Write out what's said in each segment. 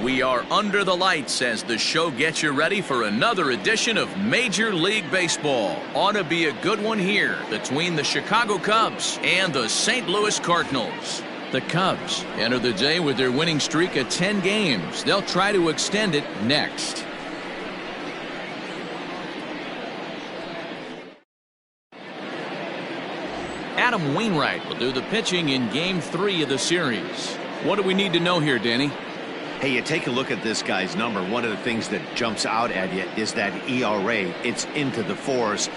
We are under the lights as the show gets you ready for another edition of Major League Baseball. Ought to be a good one here between the Chicago Cubs and the St. Louis Cardinals. The Cubs enter the day with their winning streak at 10 games. They'll try to extend it next. Adam Wainwright will do the pitching in Game 3 of the series. What do we need to know here, Danny? Hey, you take a look at this guy's number. One of the things that jumps out at you is that ERA. It's into the fours.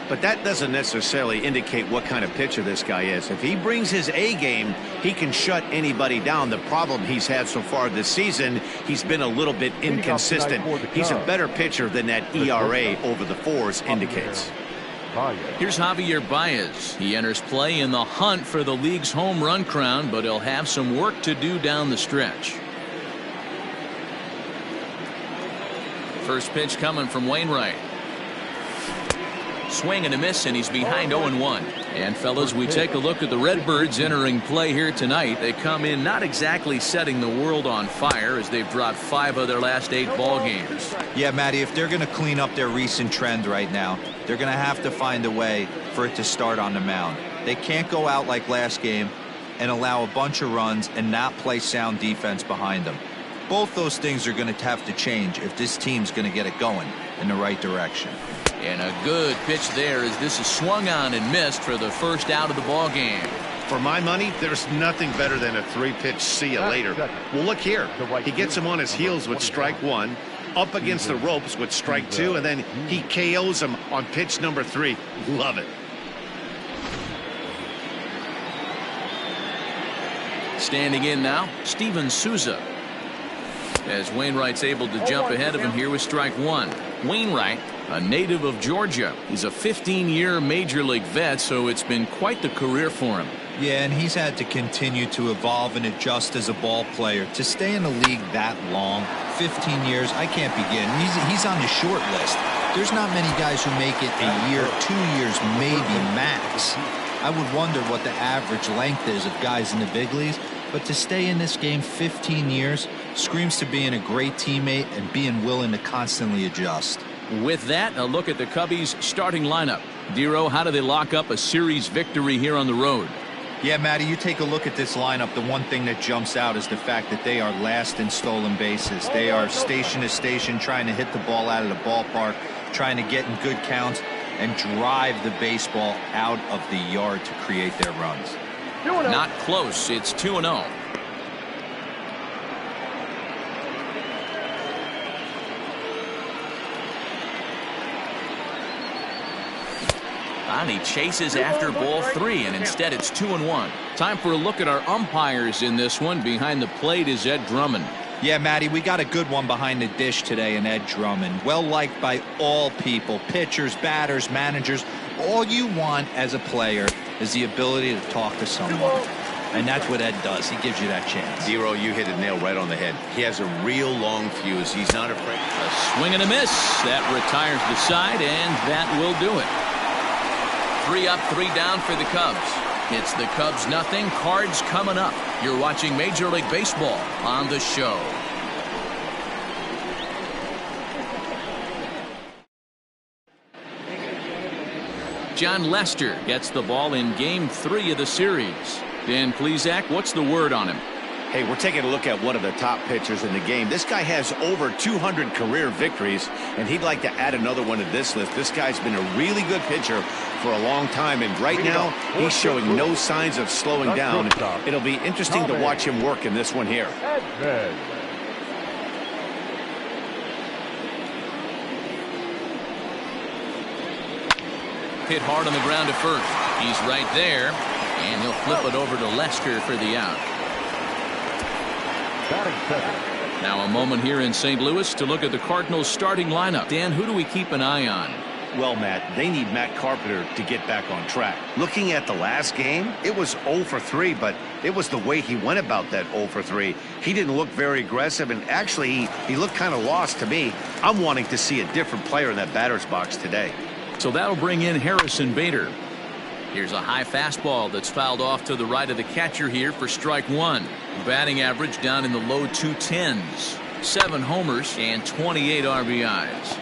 But that doesn't necessarily indicate what kind of pitcher this guy is. If he brings his A game, he can shut anybody down. The problem he's had so far this season, he's been a little bit inconsistent. He's a better pitcher than that ERA over the fours indicates. Here's Javier Baez. He enters play in the hunt for the league's home run crown, but he'll have some work to do down the stretch. First pitch coming from Wainwright. Swing and a miss, and he's behind 0-1. And fellas, we take a look at the Redbirds entering play here tonight. They come in not exactly setting the world on fire as they've dropped 5 of their last 8 ball games. Yeah, Matty, if they're going to clean up their recent trend right now, they're going to have to find a way for it to start on the mound. They can't go out like last game and allow a bunch of runs and not play sound defense behind them. Both those things are going to have to change if this team's going to get it going in the right direction. And a good pitch there as this is swung on and missed for the first out of the ball game. For my money, there's nothing better than a 3-pitch see you later. Well, look here. He gets him on his heels with strike 1, up against the ropes with strike 2, and then he KOs him on pitch number 3. Love it. Standing in now, Steven Souza. As Wainwright's able to jump ahead of him here with strike 1. Wainwright, a native of Georgia. He's a 15-year Major League vet, so it's been quite the career for him. Yeah, and he's had to continue to evolve and adjust as a ball player. To stay in the league that long, 15 years, I can't begin. He's on the short list. There's not many guys who make it a year, 2 years, maybe max. I would wonder what the average length is of guys in the big leagues. But to stay in this game 15 years screams to being a great teammate and being willing to constantly adjust. With that, a look at the Cubbies' starting lineup. Dero, how do they lock up a series victory here on the road? Yeah, Matty, you take a look at this lineup. The one thing that jumps out is the fact that they are last in stolen bases. They are station to station trying to hit the ball out of the ballpark, trying to get in good counts and drive the baseball out of the yard to create their runs. Not close. It's 2-0. And he chases after ball 3, and instead it's 2-1. Time for a look at our umpires in this one. Behind the plate is Ed Drummond. Yeah, Matty, we got a good one behind the dish today in Ed Drummond. Well liked by all people, pitchers, batters, managers. All you want as a player is the ability to talk to someone. And that's what Ed does. He gives you that chance. Zero, you hit a nail right on the head. He has a real long fuse. He's not afraid. A swing and a miss. That retires the side, and that will do it. 3 up, 3 down for the Cubs. It's the Cubs nothing. Cards coming up. You're watching Major League Baseball on the show. John Lester gets the ball in Game 3 of the series. Dan Plesac, what's the word on him? Hey, we're taking a look at one of the top pitchers in the game. This guy has over 200 career victories, and he'd like to add another one to this list. This guy's been a really good pitcher for a long time, and right now he's showing no signs of slowing down. It'll be interesting to watch him work in this one here. Hit hard on the ground to first. He's right there, and he'll flip it over to Lester for the out. Now a moment here in St. Louis to look at the Cardinals starting lineup. Dan, who do we keep an eye on? Well, Matt, they need Matt Carpenter to get back on track. Looking at the last game, it was 0 for 3, but it was the way he went about that 0 for 3. He didn't look very aggressive, and actually he looked kind of lost to me. I'm wanting to see a different player in that batter's box today. So that'll bring in Harrison Bader. Here's a high fastball that's fouled off to the right of the catcher here for strike 1. Batting average down in the low 210s. 7 homers and 28 RBIs.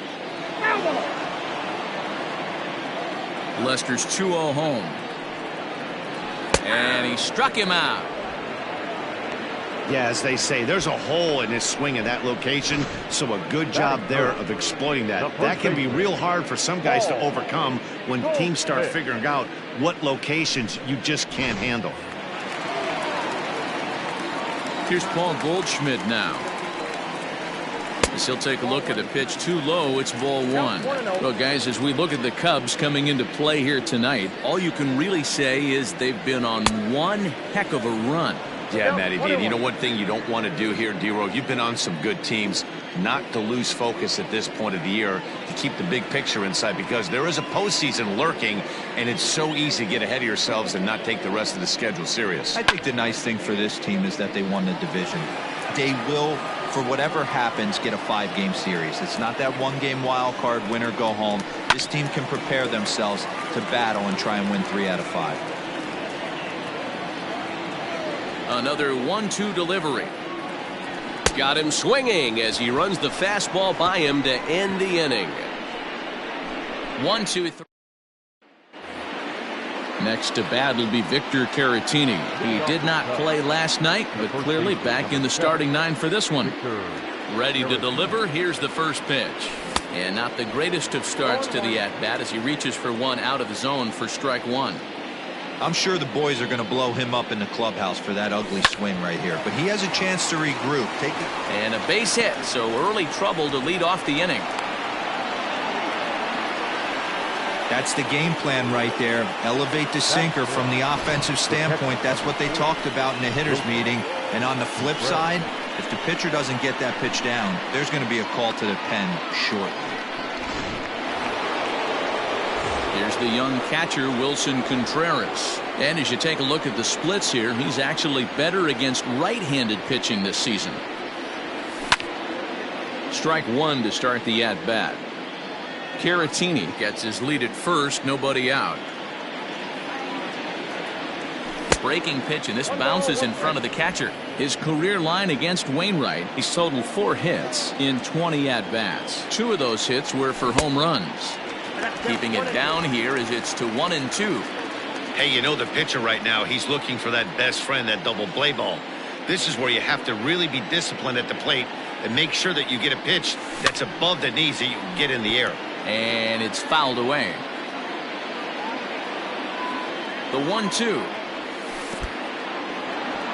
Lester's 2-0 home. And he struck him out. Yeah, as they say, there's a hole in his swing in that location, so a good job there of exploiting that. That can be real hard for some guys to overcome when teams start figuring out what locations you just can't handle. Here's Paul Goldschmidt now. As he'll take a look at a pitch too low, it's ball 1. Well, guys, as we look at the Cubs coming into play here tonight, all you can really say is they've been on one heck of a run. Yeah, Matty V, and you know one thing you don't want to do here, D-Row, you've been on some good teams, not to lose focus at this point of the year, to keep the big picture inside, because there is a postseason lurking, and it's so easy to get ahead of yourselves and not take the rest of the schedule serious. I think the nice thing for this team is that they won the division. They will, for whatever happens, get a 5-game series. It's not that 1-game wild card, win or go home. This team can prepare themselves to battle and try and win 3 out of 5. Another 1-2 delivery. Got him swinging as he runs the fastball by him to end the inning. 1-2-3. Next to bat will be Victor Caratini. He did not play last night, but clearly back in the starting 9 for this one. Ready to deliver. Here's the first pitch. And not the greatest of starts to the at-bat as he reaches for one out of the zone for strike 1. I'm sure the boys are going to blow him up in the clubhouse for that ugly swing right here, but he has a chance to regroup. Take it. And a base hit, so early trouble to lead off the inning. That's the game plan right there. Elevate the sinker from the offensive standpoint. That's what they talked about in the hitters meeting. And on the flip side, if the pitcher doesn't get that pitch down, there's going to be a call to the pen shortly. Here's the young catcher, Wilson Contreras. And as you take a look at the splits here, he's actually better against right-handed pitching this season. Strike 1 to start the at-bat. Caratini gets his lead at first, nobody out. Breaking pitch, and this bounces in front of the catcher. His career line against Wainwright, he's totaled 4 hits in 20 at-bats. 2 of those hits were for home runs. Keeping it down here as it's to 1-2. Hey, you know the pitcher right now, he's looking for that best friend, that double play ball. This is where you have to really be disciplined at the plate and make sure that you get a pitch that's above the knees that you can get in the air. And it's fouled away. The 1-2.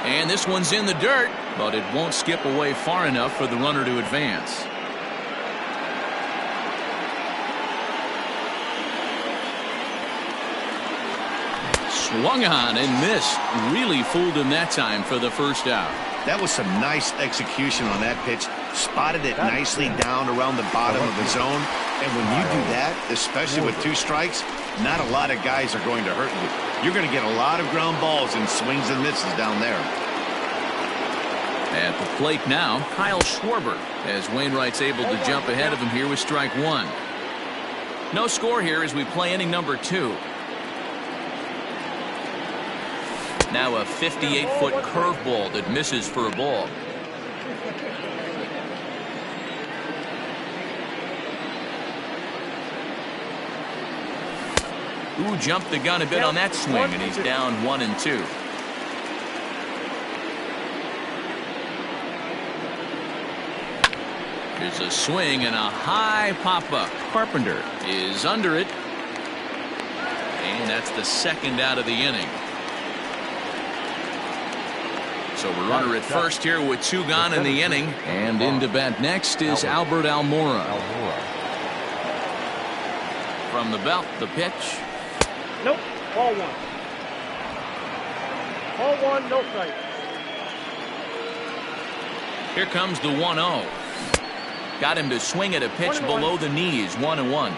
And this one's in the dirt, but it won't skip away far enough for the runner to advance. Swung on and missed. Really fooled him that time for the first out. That was some nice execution on that pitch. Spotted it nicely down around the bottom of the zone. And when you do that, especially with 2 strikes, not a lot of guys are going to hurt you. You're going to get a lot of ground balls and swings and misses down there. At the plate now, Kyle Schwarber, as Wainwright's able to jump ahead of him here with strike 1. No score here as we play inning number 2. Now a 58-foot curveball that misses for a ball. Ooh, jumped the gun a bit on that swing, and he's down 1-2. There's a swing and a high pop-up. Carpenter is under it. And that's the second out of the inning. So we're runner at first here with 2 gone in the inning. And into bat next is Albert Almora. From the belt, the pitch. Nope, ball 1. Ball 1, no strike. Here comes the 1-0. Got him to swing at a pitch below the knees, 1-1.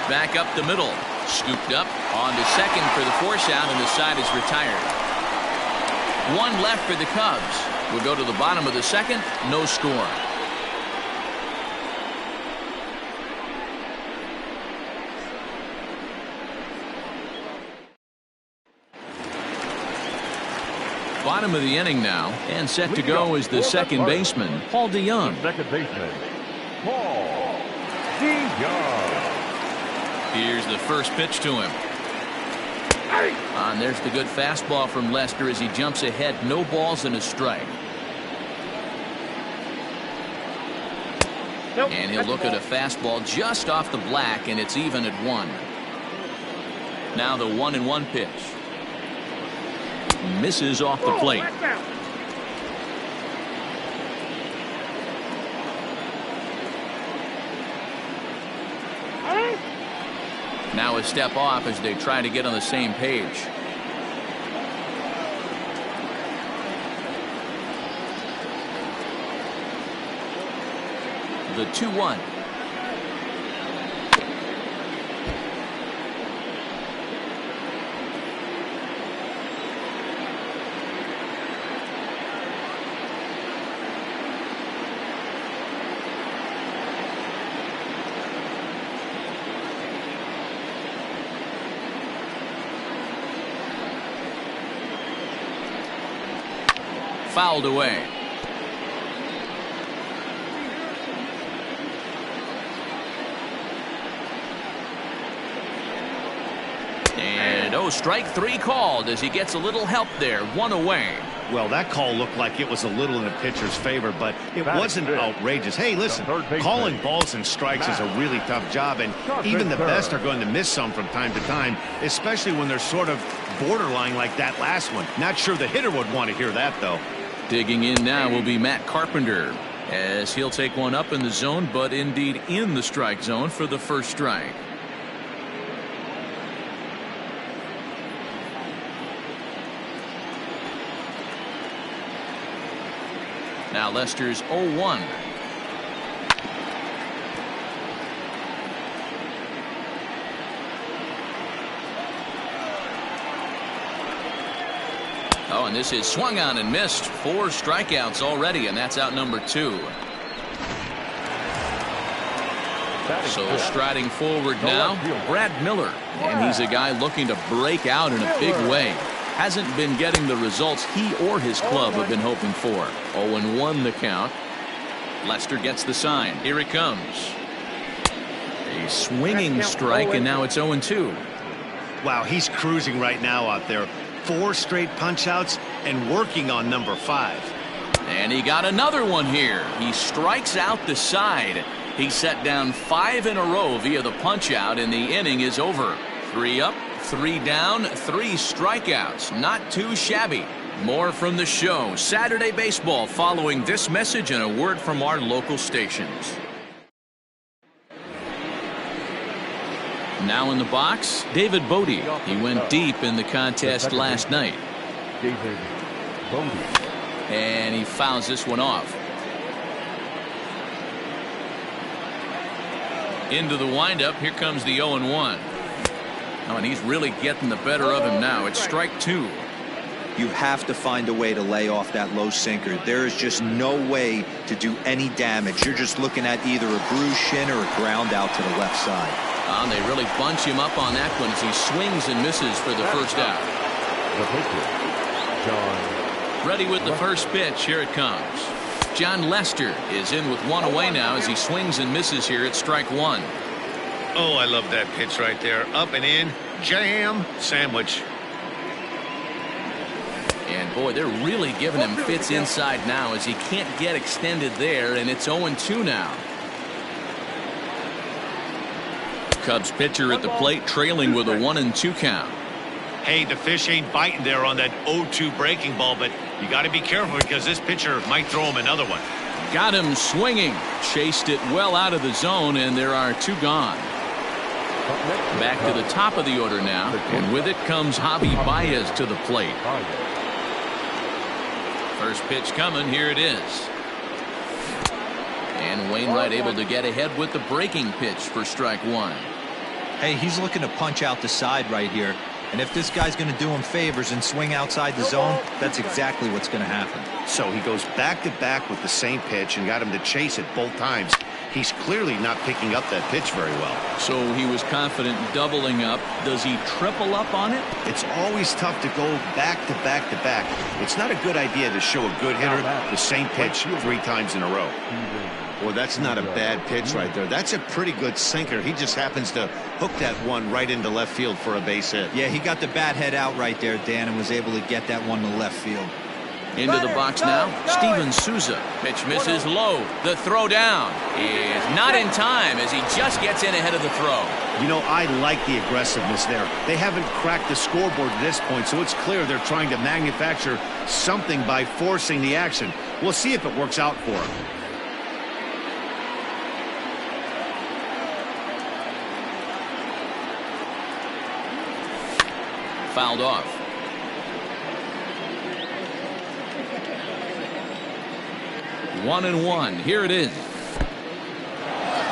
Back up the middle. Scooped up on to second for the force out, and the side is retired. 1 left for the Cubs. We'll go to the bottom of the second. No score. Bottom of the inning now, and set to go is the second baseman, Paul DeYoung. Second baseman, Paul DeYoung. Here's the first pitch to him. And there's the good fastball from Lester as he jumps ahead. No balls and a strike. Nope, And he'll look at a fastball just off the black, and it's even at 1. Now the 1-1 pitch. Misses off the plate. Now a step off as they try to get on the same page. The 2-1. Fouled away. And strike 3 called as he gets a little help there. 1 away. Well, that call looked like it was a little in the pitcher's favor, but it wasn't outrageous. Hey, listen, calling balls and strikes is a really tough job, and even the best are going to miss some from time to time, especially when they're sort of borderline like that last one. Not sure the hitter would want to hear that, though. Digging in now will be Matt Carpenter as he'll take one up in the zone, but indeed in the strike zone for the first strike. Now Lester's 0-1. Oh, and this is swung on and missed. 4 strikeouts already, and that's out number 2. So striding forward now, Brad Miller. And he's a guy looking to break out in a big way. Hasn't been getting the results he or his club have been hoping for. 0-1 the count. Lester gets the sign. Here it comes. A swinging strike, and now it's 0-2. Wow, he's cruising right now out there. 4 straight punch-outs and working on number 5. And he got another one here. He strikes out the side. He set down 5 in a row via the punch-out, and the inning is over. 3 up, 3 down, 3 strikeouts. Not too shabby. More from the show. Saturday Baseball following this message and a word from our local stations. Now in the box, David Bodie. He went deep in the contest last night. David Bodie. And he fouls this one off. Into the windup. Here comes the 0-1. Oh, and he's really getting the better of him now. It's strike 2. You have to find a way to lay off that low sinker. There is just no way to do any damage. You're just looking at either a bruised shin or a ground out to the left side. And they really bunch him up on that one as he swings and misses for the first out. The pitcher, John. Ready with the first pitch. Here it comes. John Lester is in with 1 away now as he swings and misses here at strike 1. Oh, I love that pitch right there. Up and in, jam, sandwich. And boy, they're really giving him fits inside now as he can't get extended there, and it's 0-2 now. Cubs pitcher at the plate trailing with a 1-2 count. Hey, the fish ain't biting there on that 0-2 breaking ball, but you got to be careful because this pitcher might throw him another one. Got him swinging. Chased it well out of the zone, and there are 2 gone. Back to the top of the order now, and with it comes Javi Baez to the plate. First pitch coming. Here it is. And Wainwright able to get ahead with the breaking pitch for strike 1. Hey, he's looking to punch out the side right here. And if this guy's going to do him favors and swing outside the zone, that's exactly what's going to happen. So he goes back-to-back with the same pitch and got him to chase it both times. He's clearly not picking up that pitch very well. So he was confident doubling up. Does he triple up on it? It's always tough to go back to back to back. It's not a good idea to show a good hitter the same pitch 3 times in a row. Well, that's not a bad pitch right there. That's a pretty good sinker. He just happens to hook that one right into left field for a base hit. Yeah, he got the bat head out right there, Dan, and was able to get that one to left field. Into the box now, Steven Souza. Pitch misses low. The throw down is not in time as he just gets in ahead of the throw. You know, I like the aggressiveness there. They haven't cracked the scoreboard at this point, so it's clear they're trying to manufacture something by forcing the action. We'll see if it works out for him. Fouled off. One and one. Here it is.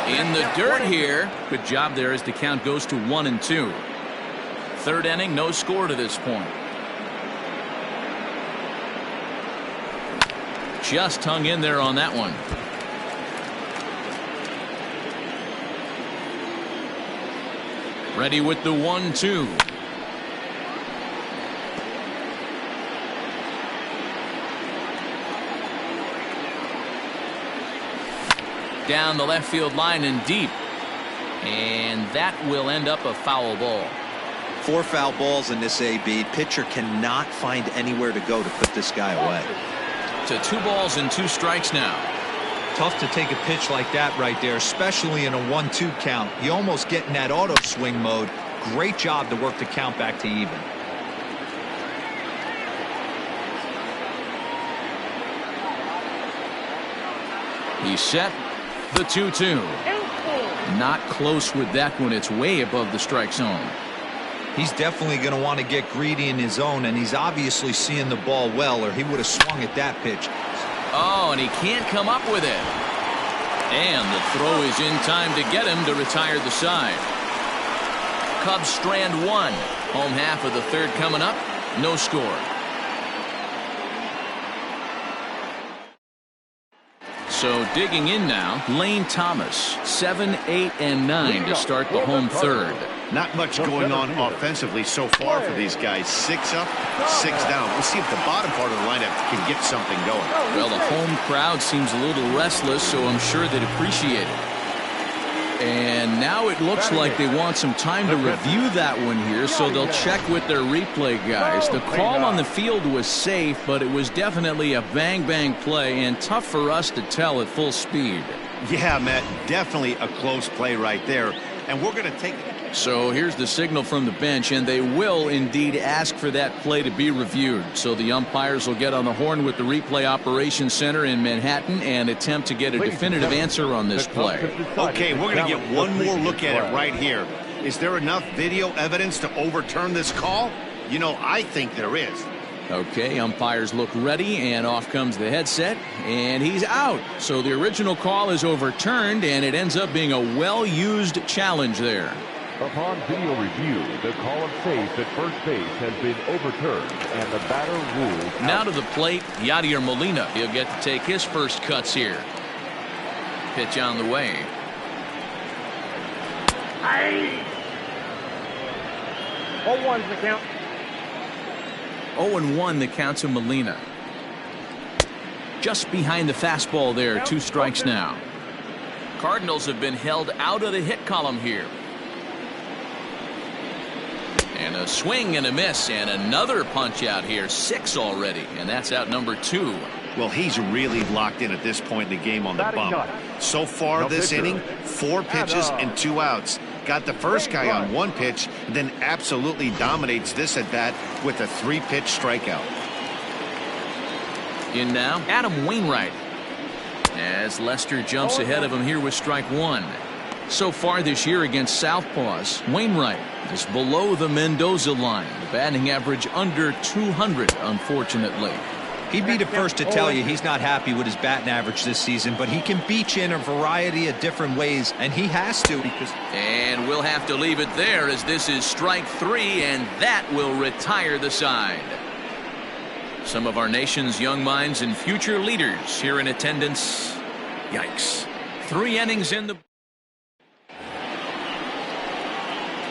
In the dirt here. Good job there as the count goes to 1-2. Third inning, no score to this point. Just hung in there on that one. Ready with the 1-2. Down the left field line and deep. And that will end up a foul ball. 4 foul balls in this AB. Pitcher cannot find anywhere to go to put this guy away. To 2 balls and 2 strikes now. Tough to take a pitch like that right there, especially in a 1-2 count. You almost get in that auto swing mode. Great job to work the count back to even. He's set. The 2-2. Not close with that one. It's way above the strike zone. He's definitely going to want to get greedy in his zone, and he's obviously seeing the ball well, or he would have swung at that pitch. Oh, and he can't come up with it. And the throw is in time to get him to retire the side. Cubs strand 1. Home half of the third coming up. No score. So digging in now, Lane Thomas, 7, 8, and 9 to start the home third. Not much going on offensively so far for these guys. 6 up, 6 down. We'll see if the bottom part of the lineup can get something going. Well, the home crowd seems a little restless, so I'm sure they'd appreciate it. And now it looks like they want some time to review that one here, so they'll check with their replay guys. The call on the field was safe, but it was definitely a bang-bang play and tough for us to tell at full speed. Yeah, Matt, definitely a close play right there. And we're going to take it. So here's the signal from the bench, and they will indeed ask for that play to be reviewed. So the umpires will get on the horn with the replay operations center in Manhattan and attempt to get a definitive answer on this play. Okay, we're going to get one more look at it right here. Is there enough video evidence to overturn this call? You know, I think there is. Okay, umpires look ready, and off comes the headset, and he's out. So the original call is overturned, and it ends up being a well-used challenge there. Upon video review, the call of safe at first base has been overturned, and the batter ruled out. Now to the plate, Yadier Molina. He'll get to take his first cuts here. Pitch on the way. 0-1's the count. 0-1 the count to Molina. Just behind the fastball there. 2 strikes now. Cardinals have been held out of the hit column here. And a swing and a miss, and another punch out here. 6 already, and that's out number 2. Well, he's really locked in at this point in the game on the bump. So far this inning, 4 pitches and 2 outs. Got the first guy on 1 pitch, and then absolutely dominates this at bat with a 3-pitch strikeout. In now, Adam Wainwright. As Lester jumps ahead of him here with strike 1. So far this year against Southpaws, Wainwright is below the Mendoza line. The batting average under 200, unfortunately. He'd be the first to tell you he's not happy with his batting average this season, but he can beat you in a variety of different ways, and he has to. And we'll have to leave it there as this is strike 3, and that will retire the side. Some of our nation's young minds and future leaders here in attendance. Yikes. 3 innings in the...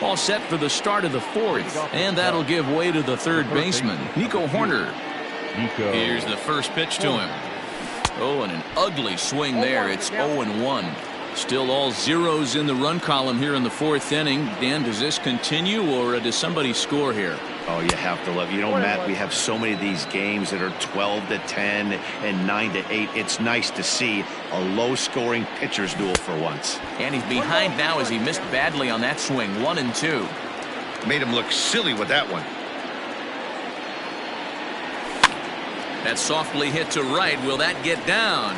All set for the start of the 4th, and that'll give way to the third baseman, Nico Horner. Here's the first pitch to him. Oh, and an ugly swing there. It's 0-1. Still all zeros in the run column here in the 4th inning. Dan, does this continue, or does somebody score here? Oh, you have to love. You know, Matt, we have so many of these games that are 12-10 and 9-8. It's nice to see a low-scoring pitcher's duel for once. And he's behind now as he missed badly on that swing. 1-2. Made him look silly with that one. That softly hit to right. Will that get down?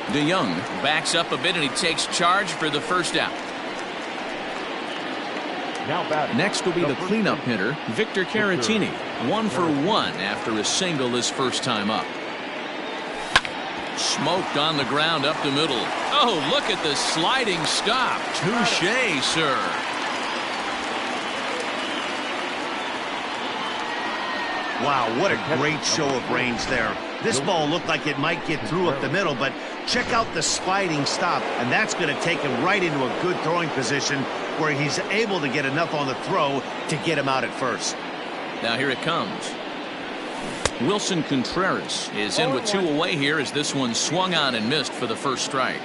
DeYoung backs up a bit, and he takes charge for the first out. Next will be the cleanup hitter, Victor Caratini. 1 for 1 after a single his first time up. Smoked on the ground up the middle. Oh, look at the sliding stop. Touché, sir. Wow, what a great show of range there. This ball looked like it might get through up the middle, but check out the sliding stop, and that's going to take him right into a good throwing position where he's able to get enough on the throw to get him out at first. Now here it comes. Wilson Contreras is in with 2 away here as this one swung on and missed for the first strike.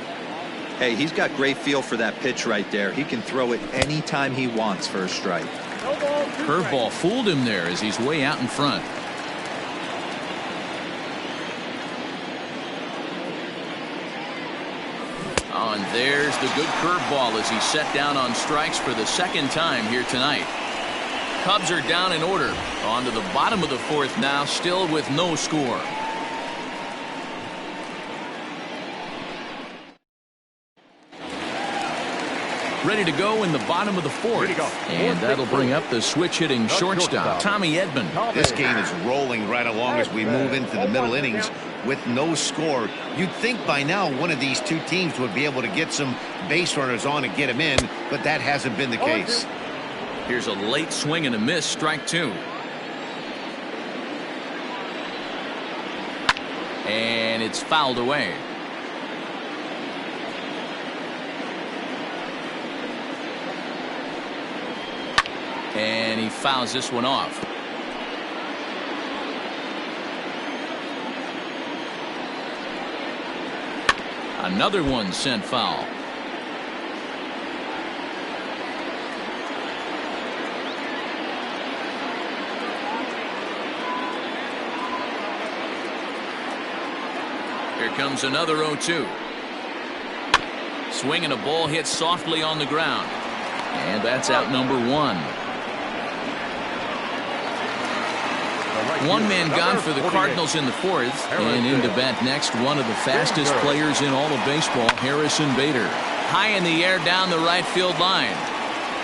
Hey, he's got great feel for that pitch right there. He can throw it anytime he wants for a strike. Curveball fooled him there as he's way out in front. Oh, and there's the good curveball as he's set down on strikes for the second time here tonight. Cubs are down in order. On to the bottom of the 4th now, still with no score. Ready to go in the bottom of the 4th. And that'll bring up the switch-hitting shortstop, Tommy Edman. This game is rolling right along as we move into the middle innings with no score. You'd think by now one of these two teams would be able to get some base runners on and get them in, but that hasn't been the case. Here's a late swing and a miss, strike 2. And it's fouled away. And he fouls this one off. Another one sent foul. Here comes another 0-2. Swing and a ball hit softly on the ground. And that's out number 1. One man gone for the Cardinals in the 4th. And in to bat next, one of the fastest players in all of baseball, Harrison Bader. High in the air down the right field line.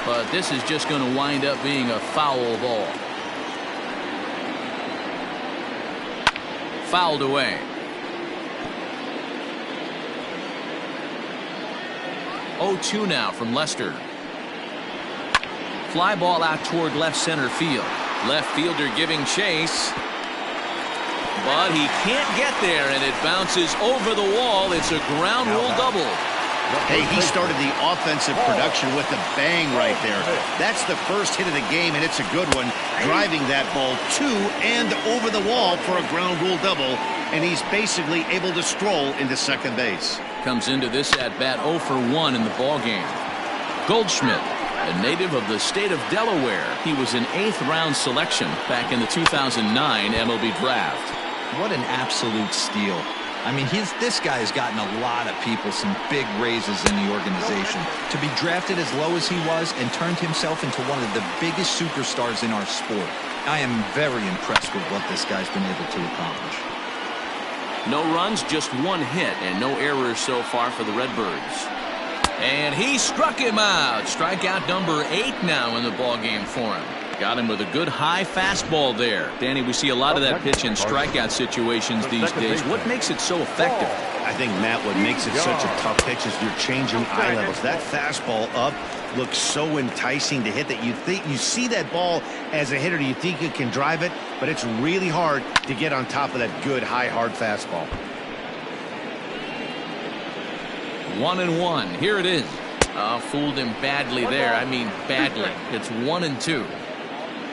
But this is just going to wind up being a foul ball. Fouled away. 0-2 now from Lester. Fly ball out toward left center field. Left fielder giving chase. But he can't get there, and it bounces over the wall. It's a ground rule double. Hey, he started the offensive production with a bang right there. That's the first hit of the game, and it's a good one. Driving that ball to and over the wall for a ground rule double, and he's basically able to stroll into second base. Comes into this at-bat 0 for 1 in the ballgame. Goldschmidt, a native of the state of Delaware. He was an 8th-round selection back in the 2009 MLB draft. What an absolute steal. I mean, this guy has gotten a lot of people some big raises in the organization. To be drafted as low as he was and turned himself into one of the biggest superstars in our sport. I am very impressed with what this guy's been able to accomplish. No runs, just 1 hit, and no errors so far for the Redbirds. And he struck him out. Strikeout number 8 now in the ballgame for him. Got him with a good high fastball there. Danny, we see a lot of that pitch in strikeout situations these days. What makes it so effective? I think, Matt, what makes it such a tough pitch is you're changing eye levels. That fastball up looks so enticing to hit that you see that ball as a hitter, you think you can drive it, but it's really hard to get on top of that good high hard fastball. 1-1. Here it is. Fooled him badly there. I mean badly. It's 1-2.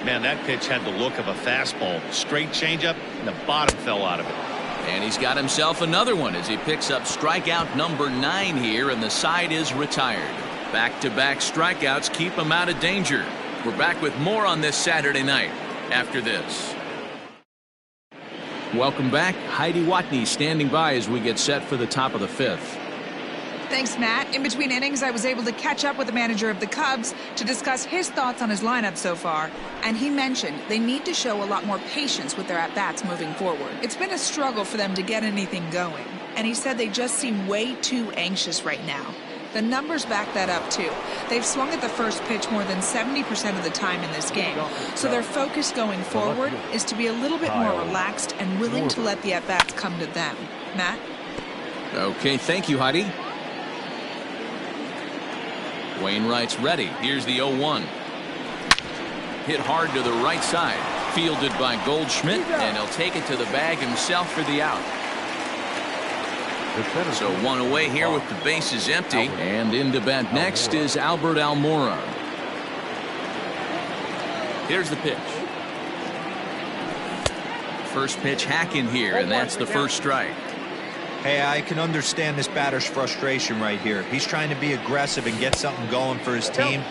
Man, that pitch had the look of a fastball. Straight changeup, and the bottom fell out of it. And he's got himself another one as he picks up strikeout number 9 here, and the side is retired. Back-to-back strikeouts keep him out of danger. We're back with more on this Saturday night after this. Welcome back. Heidi Watney standing by as we get set for the top of the 5th. Thanks, Matt. In between innings, I was able to catch up with the manager of the Cubs to discuss his thoughts on his lineup so far. And he mentioned they need to show a lot more patience with their at-bats moving forward. It's been a struggle for them to get anything going. And he said they just seem way too anxious right now. The numbers back that up, too. They've swung at the first pitch more than 70% of the time in this game. So their focus going forward is to be a little bit more relaxed and willing to let the at-bats come to them. Matt? Okay, thank you, Heidi. Wainwright's ready. Here's the 0-1. Hit hard to the right side. Fielded by Goldschmidt, and he'll take it to the bag himself for the out. So one away here with the bases empty. And into bat next is Albert Almora. Here's the pitch. First pitch hack in here, and that's the first strike. Hey, I can understand this batter's frustration right here. He's trying to be aggressive and get something going for his team.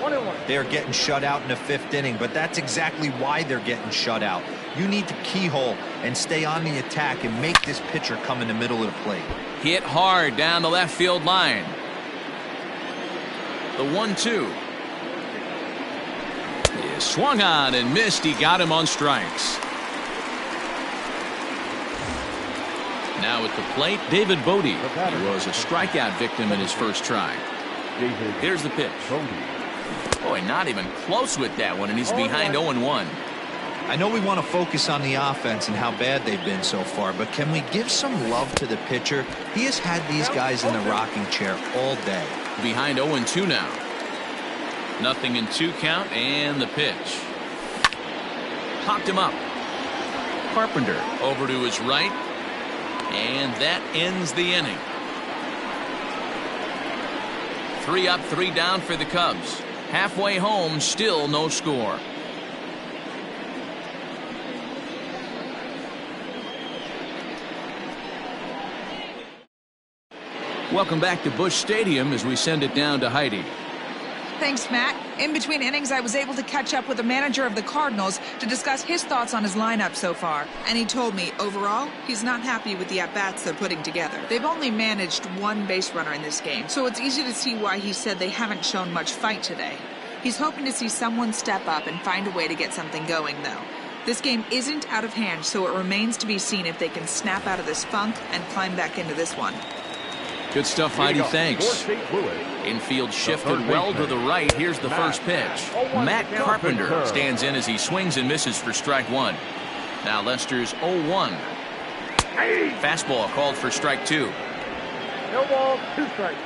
They're getting shut out in the 5th inning, but that's exactly why they're getting shut out. You need to keyhole and stay on the attack and make this pitcher come in the middle of the plate. Hit hard down the left field line. The 1-2. He swung on and missed. He got him on strikes. Now at the plate, David Bodie. He was a strikeout victim in his first try. Here's the pitch. Boy, not even close with that one, and he's behind 0-1. I know we want to focus on the offense and how bad they've been so far, but can we give some love to the pitcher? He has had these guys in the rocking chair all day. Behind 0-2 now. Nothing in 2 count, and the pitch. Popped him up. Carpenter over to his right. And that ends the inning. 3 up, 3 down for the Cubs. Halfway home, still no score. Welcome back to Busch Stadium as we send it down to Heidi. Thanks, Matt. In between innings, I was able to catch up with the manager of the Cardinals to discuss his thoughts on his lineup so far. And he told me, overall, he's not happy with the at-bats they're putting together. They've only managed 1 base runner in this game, so it's easy to see why he said they haven't shown much fight today. He's hoping to see someone step up and find a way to get something going, though. This game isn't out of hand, so it remains to be seen if they can snap out of this funk and climb back into this one. Good stuff, Heidi. Thanks. Infield shifted well to the right. Here's the first pitch. Matt Carpenter stands in as he swings and misses for strike 1. Now Lester's 0-1. Fastball called for strike 2. No ball, 2 strikes.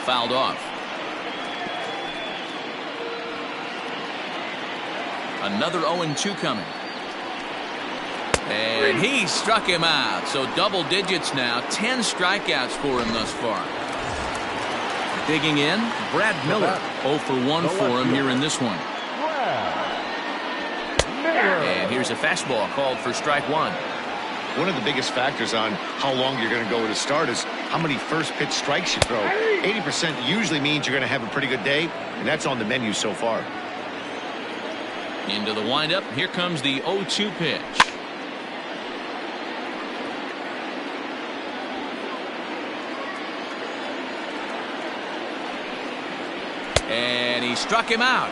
Fouled off. Another 0-2 coming. And he struck him out. So double digits now. 10 strikeouts for him thus far. Digging in, Brad Miller. 0 for 1 for him here in this one. And here's a fastball called for strike 1. One of the biggest factors on how long you're going to go with a start is how many first pitch strikes you throw. 80% usually means you're going to have a pretty good day, and that's on the menu so far. Into the windup. Here comes the 0-2 pitch. And he struck him out.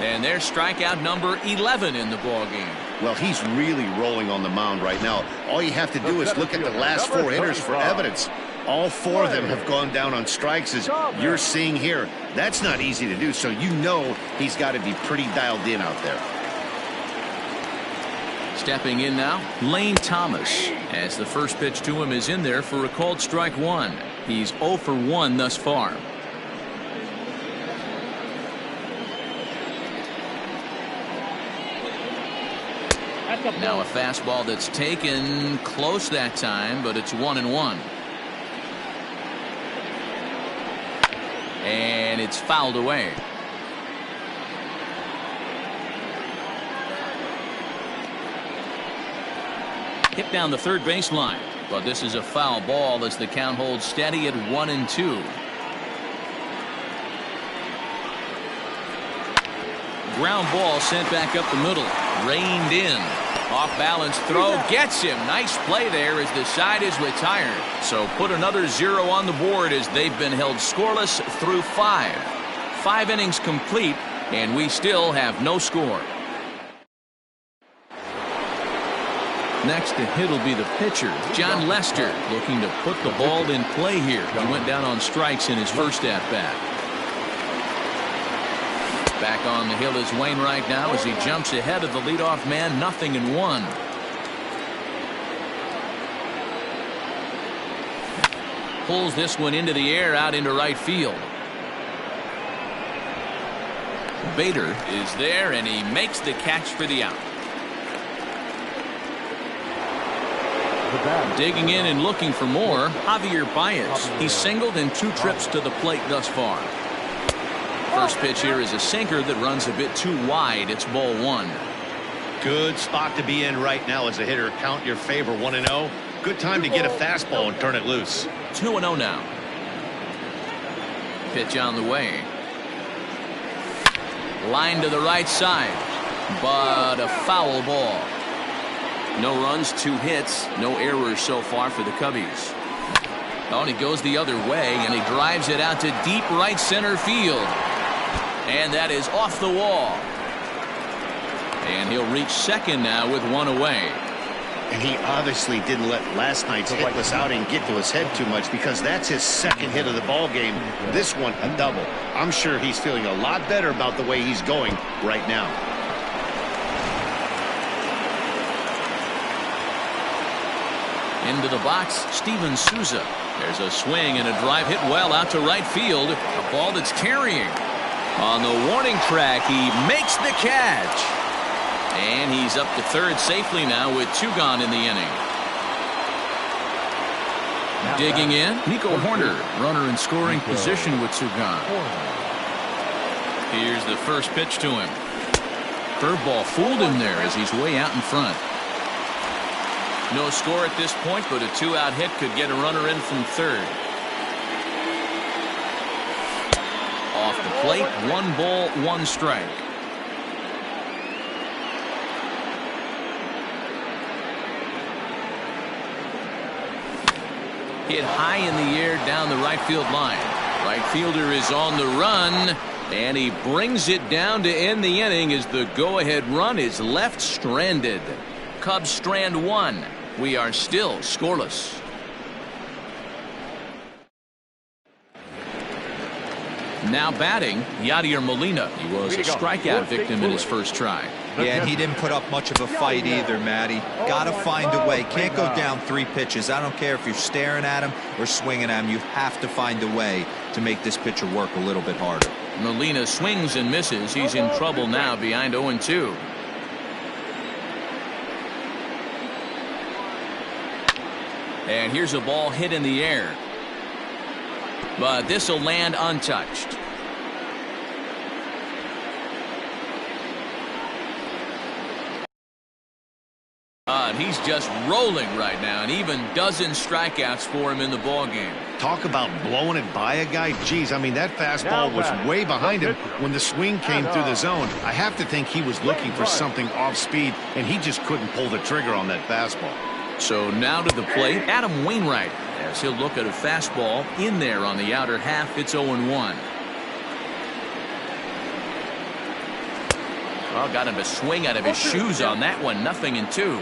And there's strikeout number 11 in the ballgame. Well, he's really rolling on the mound right now. All you have to do is look at the last 4 hitters for evidence. All 4 of them have gone down on strikes, as you're seeing here. That's not easy to do, so you know he's got to be pretty dialed in out there. Stepping in now, Lane Thomas, as the first pitch to him is in there for a called strike 1. He's 0 for 1 thus far. Now a fastball that's taken close that time, but it's 1-1. And it's fouled away. Hit down the third baseline, but this is a foul ball as the count holds steady at 1-2. Ground ball sent back up the middle, reined in. Off balance throw gets him. Nice play there as the side is retired. So put another 0 on the board as they've been held scoreless through 5. 5 innings complete, and we still have no score. Next to hit will be the pitcher, John Lester, looking to put the ball in play here. He went down on strikes in his first at-bat. Back on the hill is Wainwright now as he jumps ahead of the leadoff man, 0-1. Pulls this one into the air out into right field. Bader is there and he makes the catch for the out. Digging in and looking for more, Javier Baez. He's singled in 2 trips to the plate thus far. First pitch here is a sinker that runs a bit too wide. It's ball 1. Good spot to be in right now as a hitter. Count your favor, 1-0. Good time to get a fastball and turn it loose. 2-0 now. Pitch on the way. Line to the right side, but a foul ball. No runs, 2 hits, no errors so far for the Cubbies. Oh, and he goes the other way, and he drives it out to deep right center field. And that is off the wall. And he'll reach second now with 1 away. And he obviously didn't let last night's hitless outing get to his head too much, because that's his second hit of the ball game. This one a double. I'm sure he's feeling a lot better about the way he's going right now. Into the box, Steven Souza. There's a swing and a drive hit well out to right field. A ball that's carrying. On the warning track, he makes the catch. And he's up to third safely now with 2 gone in the inning. Digging in, Nico Horner, runner in scoring position with 2 gone. Here's the first pitch to him. Curveball fooled him there as he's way out in front. No score at this point, but a 2-out hit could get a runner in from third. Off the plate, 1 ball, 1 strike. Hit high in the air down the right field line. Right fielder is on the run, and he brings it down to end the inning as the go-ahead run is left stranded. Cubs strand 1. We are still scoreless. Now batting, Yadier Molina. He was a strikeout victim in his first try. Yeah, and he didn't put up much of a fight either, Matty. Got to find a way. Can't go down 3 pitches. I don't care if you're staring at him or swinging at him. You have to find a way to make this pitcher work a little bit harder. Molina swings and misses. He's in trouble now behind 0-2. And here's a ball hit in the air. But this will land untouched. And he's just rolling right now, and even dozen strikeouts for him in the ball game. Talk about blowing it by a guy. Geez, I mean, that fastball was way behind him when the swing came through the zone. I have to think he was looking for something off speed, and he just couldn't pull the trigger on that fastball. So now to the plate, Adam Wainwright, as he'll look at a fastball in there on the outer half. It's 0-1. Well, got him to swing out of his shoes on that one. 0-2.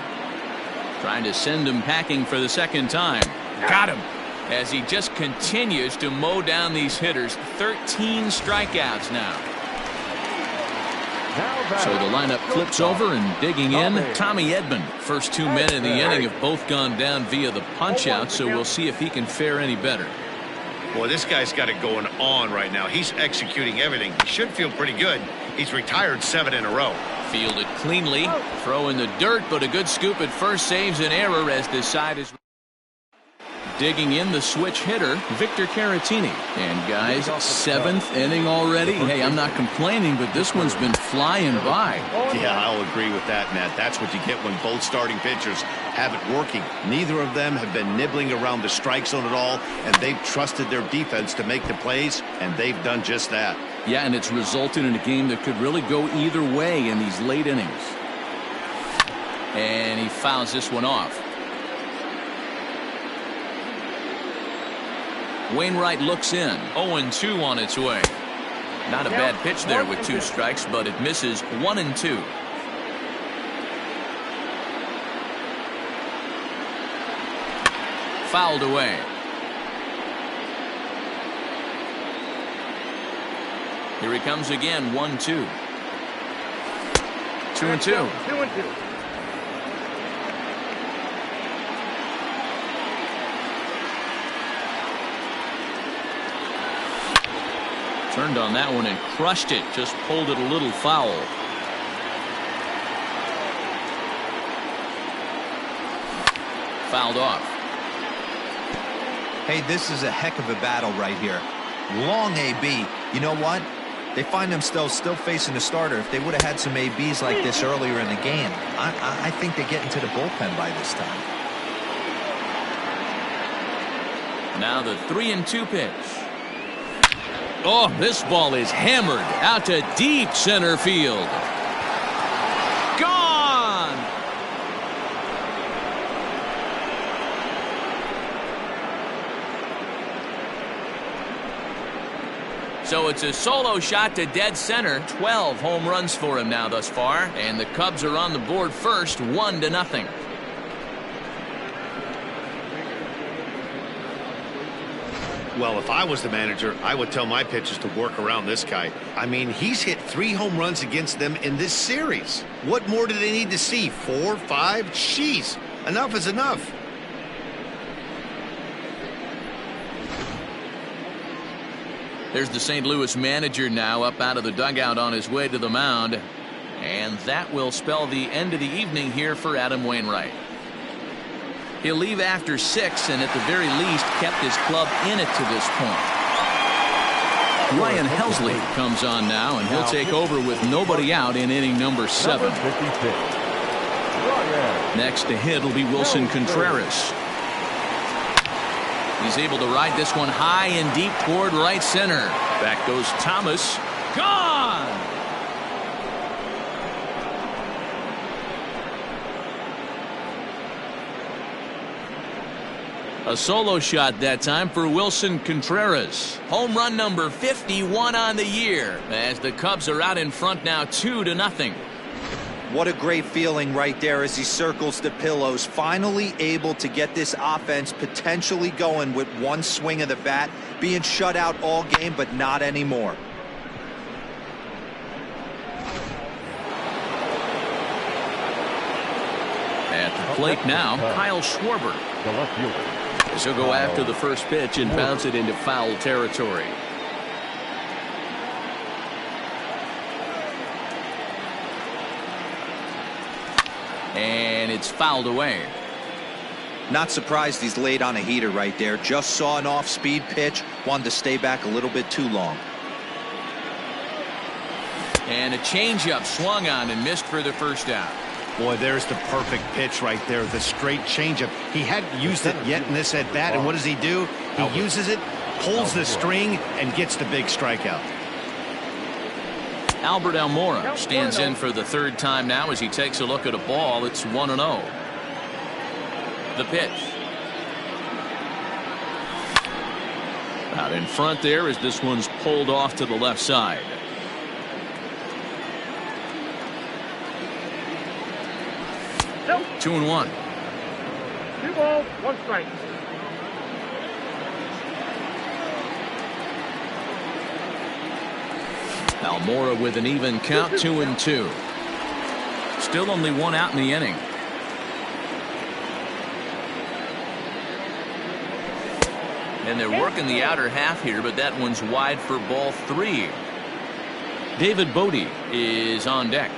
Trying to send him packing for the second time. Got him as he just continues to mow down these hitters. 13 strikeouts now. So the lineup flips over, and digging in, Tommy Edman. First 2 men in the inning have both gone down via the punch out, so we'll see if he can fare any better. Boy, this guy's got it going on right now. He's executing everything. He should feel pretty good. He's retired 7 in a row. Fielded cleanly. Throw in the dirt, but a good scoop at first saves an error as this side is digging in the switch hitter, Victor Caratini. And guys, 7th inning already. Hey, I'm not complaining, but this one's been flying by. Yeah, I'll agree with that, Matt. That's what you get when both starting pitchers have it working. Neither of them have been nibbling around the strike zone at all, and they've trusted their defense to make the plays, and they've done just that. Yeah, and it's resulted in a game that could really go either way in these late innings. And he fouls this one off. Wainwright looks in. 0-2 on its way. Not a bad pitch there with 2 strikes, but it misses 1-2. Fouled away. Here he comes again. 1-2. 2-2. 2-2. Turned on that one and crushed it. Just pulled it a little foul. Fouled off. Hey, this is a heck of a battle right here. Long AB. You know what? They find themselves still facing the starter. If they would have had some ABs like this earlier in the game, I think they get into the bullpen by this time. Now the 3-2 pitch. Oh, this ball is hammered out to deep center field. Gone! So it's a solo shot to dead center. 12 home runs for him now thus far. And the Cubs are on the board first, 1-0. Well, if I was the manager, I would tell my pitchers to work around this guy. I mean, he's hit 3 home runs against them in this series. What more do they need to see? 4, 5? Jeez, enough is enough. There's the St. Louis manager now up out of the dugout on his way to the mound. And that will spell the end of the evening here for Adam Wainwright. He'll leave after 6 and at the very least kept his club in it to this point. Ryan Helsley comes on now, and he'll take over with nobody out in inning number 7. Next to hit will be Wilson Contreras. He's able to ride this one high and deep toward right center. Back goes Thomas. Gone! A solo shot that time for Wilson Contreras. Home run number 51 on the year as the Cubs are out in front now 2-0. What a great feeling right there as he circles the pillows. Finally able to get this offense potentially going with one swing of the bat. Being shut out all game, but not anymore. At the plate now, Kyle Schwarber. The left fielder. He'll go after the first pitch and bounce it into foul territory. And it's fouled away. Not surprised he's laid on a heater right there. Just saw an off-speed pitch. Wanted to stay back a little bit too long. And a changeup swung on and missed for the first out. Boy, there's the perfect pitch right there. The straight changeup. He hadn't used it yet in this at-bat, and what does he do? He uses it, pulls the string, and gets the big strikeout. Albert Almora stands in for the 3rd time now as he takes a look at a ball. It's 1-0. The pitch. Out in front there as this one's pulled off to the left side. Nope. 2-1. 2 balls, 1 strike. Almora with an even count, 2-2. Still only 1 out in the inning. And they're working the outer half here, but that one's wide for ball 3. David Bodie is on deck.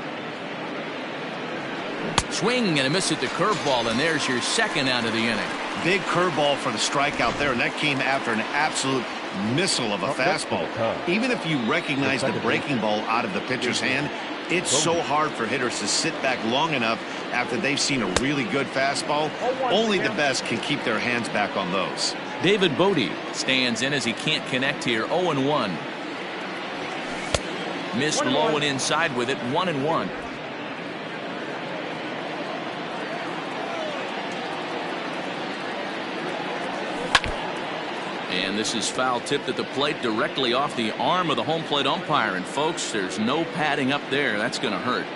Swing and a miss at the curveball, and there's your second out of the inning. Big curveball for the strikeout there, and that came after an absolute missile of a fastball. Even if you recognize the breaking ball out of the pitcher's hand, it's so hard for hitters to sit back long enough after they've seen a really good fastball. Only the best can keep their hands back on those. David Bodie stands in as he can't connect here. 0-1. Missed low and inside with it. 1-1. And this is foul tipped at the plate directly off the arm of the home plate umpire. And folks, there's no padding up there. That's going to hurt.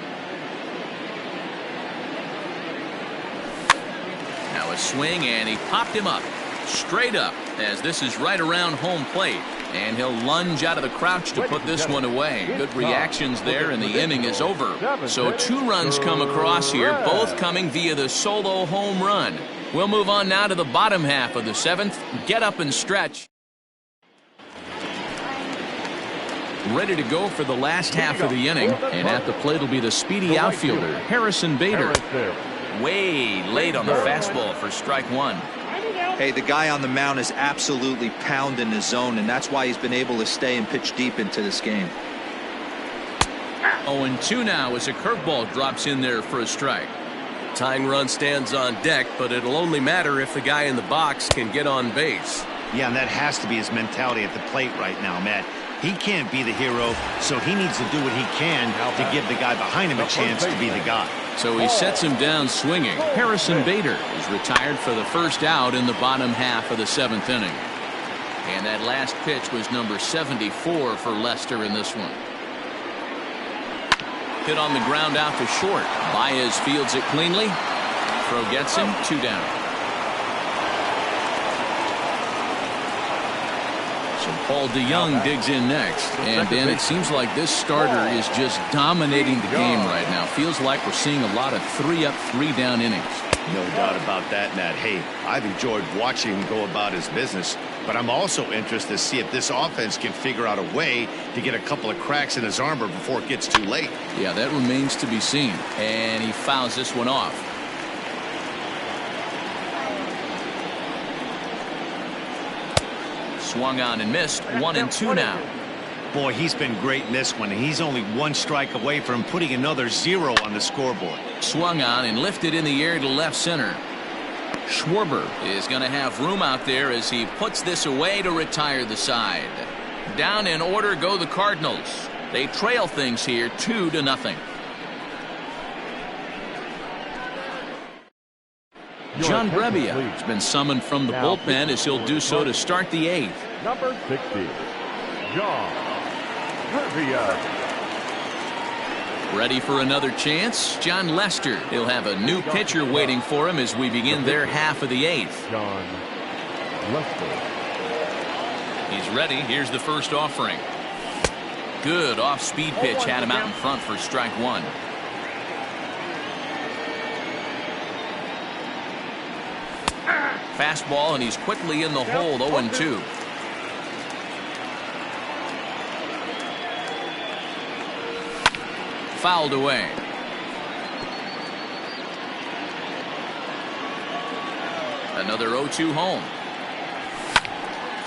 Now a swing, and he popped him up straight up as this is right around home plate. And he'll lunge out of the crouch to put this one away. Good reactions there, and the inning is over. So 2 runs come across here, both coming via the solo home run. We'll move on now to the bottom half of the 7th. Get up and stretch. Ready to go for the last half of the inning. And at the plate will be the speedy outfielder, Harrison Bader. Way late on the fastball for strike 1. Hey, the guy on the mound is absolutely pounding the zone, and that's why he's been able to stay and pitch deep into this game. 0-2 now as a curveball drops in there for a strike. Tying run stands on deck, but it'll only matter if the guy in the box can get on base. Yeah, and that has to be his mentality at the plate right now, Matt. He can't be the hero, so he needs to do what he can to give the guy behind him a chance to be the guy. So he sets him down swinging. Harrison Bader is retired for the first out in the bottom half of the 7th inning. And that last pitch was number 74 for Lester in this one. Hit on the ground out to short. Baez fields it cleanly. Throw gets him. 2 down. So Paul DeYoung digs in next. And then it seems like this starter is just dominating the game right now. Feels like we're seeing a lot of 3-up, 3-down innings. No doubt about that, Matt. Hey, I've enjoyed watching him go about his business, but I'm also interested to see if this offense can figure out a way to get a couple of cracks in his armor before it gets too late. Yeah, that remains to be seen. And he fouls this one off. Swung on and missed. 1-2 now. Boy, he's been great in this one. He's only 1 strike away from putting another 0 on the scoreboard. Swung on and lifted in the air to left center. Schwarber is going to have room out there as he puts this away to retire the side. Down in order go the Cardinals. They trail things here 2-0. John Brebbia has been summoned from the bullpen as he'll do so to start the 8th. Number 60, John Brebbia. Ready for another chance? John Lester. He'll have a new pitcher waiting for him as we begin their half of the 8th. John Lester. He's ready. Here's the first offering. Good off-speed pitch had him out in front for strike 1. Fastball, and he's quickly in the hole. 0-2. Fouled away. Another 0-2 home.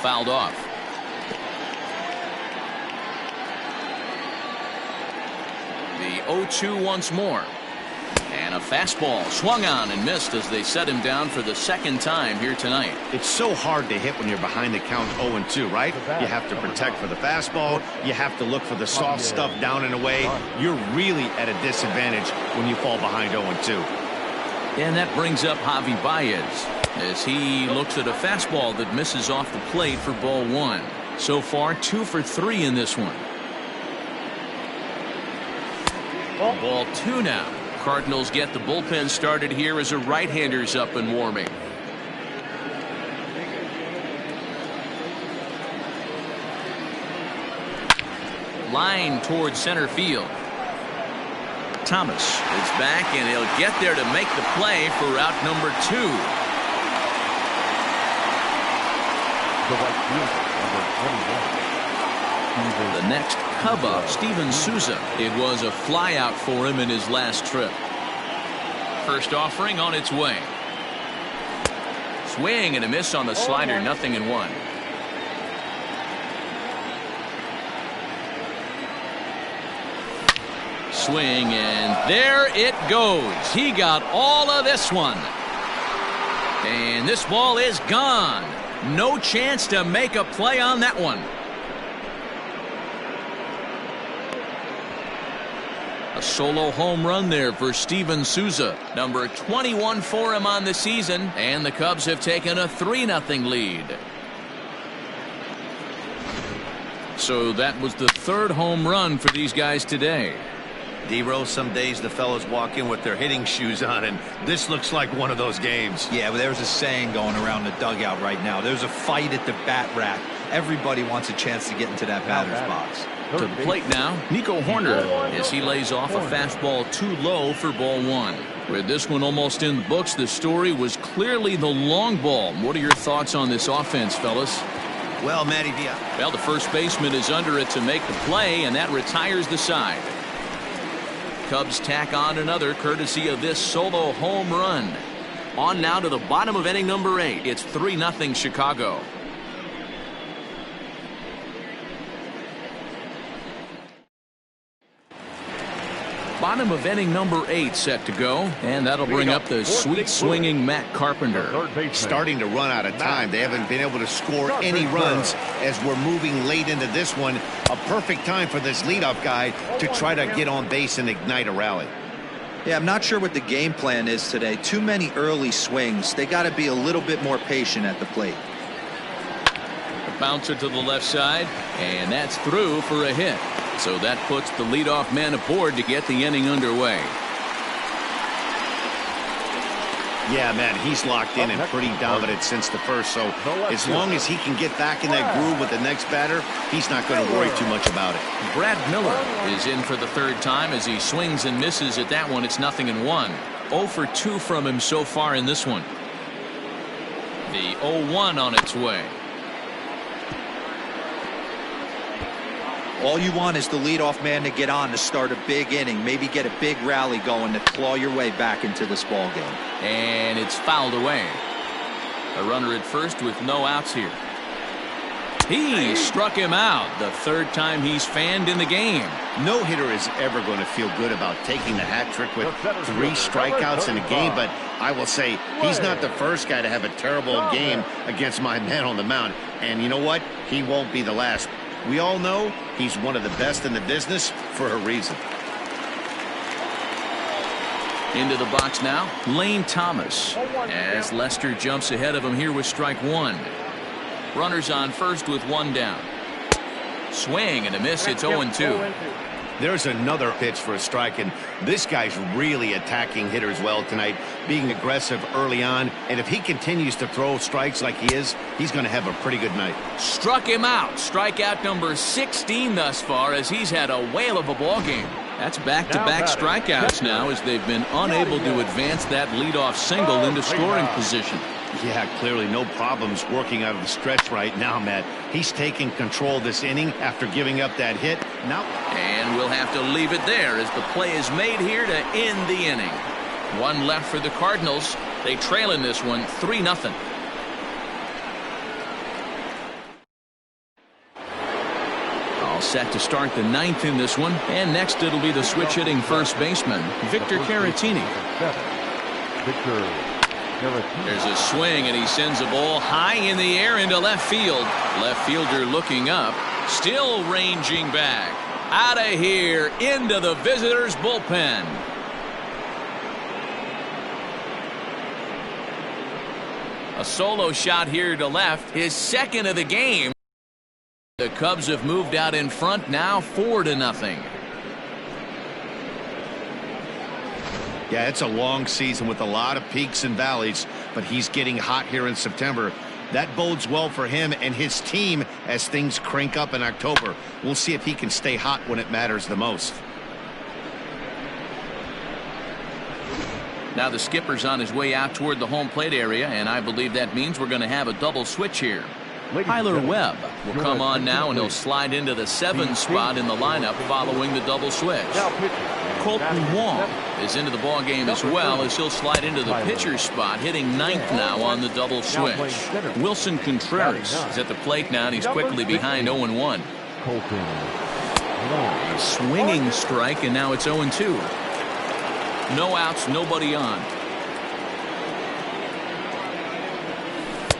Fouled off. The 0-2 once more. And a fastball swung on and missed as they set him down for the second time here tonight. It's so hard to hit when you're behind the count 0-2, right? You have to protect for the fastball. You have to look for the soft stuff down and away. You're really at a disadvantage when you fall behind 0-2. And that brings up Javi Baez as he looks at a fastball that misses off the plate for ball 1. So far 2 for 3 in this one. Ball 2 now. Cardinals get the bullpen started here as a right-hander's up and warming. Line towards center field. Thomas is back, and he'll get there to make the play for out number 2. the right fielder, number 21. The next Cub up, Steven Souza. It was a flyout for him in his last trip. First offering on its way. Swing and a miss on the slider, 0-1. Swing, and there it goes. He got all of this one. And this ball is gone. No chance to make a play on that one. A solo home run there for Steven Souza. Number 21 for him on the season. And the Cubs have taken a 3-0 lead. So that was the third home run for these guys today. D-Rose, some days the fellas walk in with their hitting shoes on, and this looks like one of those games. Yeah, but there's a saying going around the dugout right now. There's a fight at the bat rack. Everybody wants a chance to get into that batter's box. To the plate now, Nico Horner, as he lays off a fastball too low for ball one. With this one almost in the books, the story was clearly the long ball. What are your thoughts on this offense, fellas? Well, Matty Villa. Well, the first baseman is under it to make the play, and that retires the side. Cubs tack on another courtesy of this solo home run. On now to the bottom of inning number 8. It's 3-0 Chicago. Bottom of inning number 8 set to go, and that'll bring up the sweet swinging Matt Carpenter. Starting to run out of time. They haven't been able to score any runs as we're moving late into this one. A perfect time for this leadoff guy to try to get on base and ignite a rally. Yeah, I'm not sure what the game plan is today. Too many early swings. They got to be a little bit more patient at the plate. A bouncer to the left side, and that's through for a hit. So that puts the leadoff man aboard to get the inning underway. Yeah, man, he's locked in and pretty dominant since the first. So as long as he can get back in that groove with the next batter, he's not going to worry too much about it. Brad Miller is in for the third time as he swings and misses at that one. It's 0-1. 0 for 2 from him so far in this one. The 0-1 on its way. All you want is the leadoff man to get on to start a big inning, maybe get a big rally going to claw your way back into this ball game. And it's fouled away. A runner at first with no outs here. He struck him out the third time he's fanned in the game. No hitter is ever going to feel good about taking the hat trick with 3 strikeouts in a game, but I will say he's not the first guy to have a terrible game against my man on the mound. And you know what? He won't be the last. We all know he's one of the best in the business for a reason. Into the box now, Lane Thomas, as Lester jumps ahead of him here with strike 1. Runners on first with 1 down. Swing and a miss. It's 0-2. There's another pitch for a strike, and this guy's really attacking hitters well tonight, being aggressive early on. And if he continues to throw strikes like he is, he's going to have a pretty good night. Struck him out. Strikeout number 16 thus far as he's had a whale of a ball game. That's back-to-back strikeouts now as they've been unable to advance that leadoff single into scoring position. Yeah, clearly no problems working out of the stretch right now, Matt. He's taking control this inning after giving up that hit. Now, and we'll have to leave it there as the play is made here to end the inning. 1 left for the Cardinals. They trail in this one 3-0. All set to start the 9th in this one. And next it'll be the switch hitting first baseman, Victor Caratini. There's a swing, and he sends a ball high in the air into left field. Left fielder looking up, still ranging back. Out of here, into the visitors' bullpen. A solo shot here to left, his second of the game. The Cubs have moved out in front now 4-0. yeah, it's a long season with a lot of peaks and valleys, but he's getting hot here in September. That bodes well for him and his team as things crank up in October. We'll see if he can stay hot when it matters the most. Now the skipper's on his way out toward the home plate area, and I believe that means we're going to have a double switch here. Tyler Webb will come on now, and he'll slide into the 7 spot in the lineup following the double switch. Colton Wong is into the ball game as well, as he'll slide into the pitcher spot, hitting 9th now on the double switch. Wilson Contreras is at the plate now, and he's quickly behind 0-1. Swinging strike, and now it's 0-2. No outs, nobody on.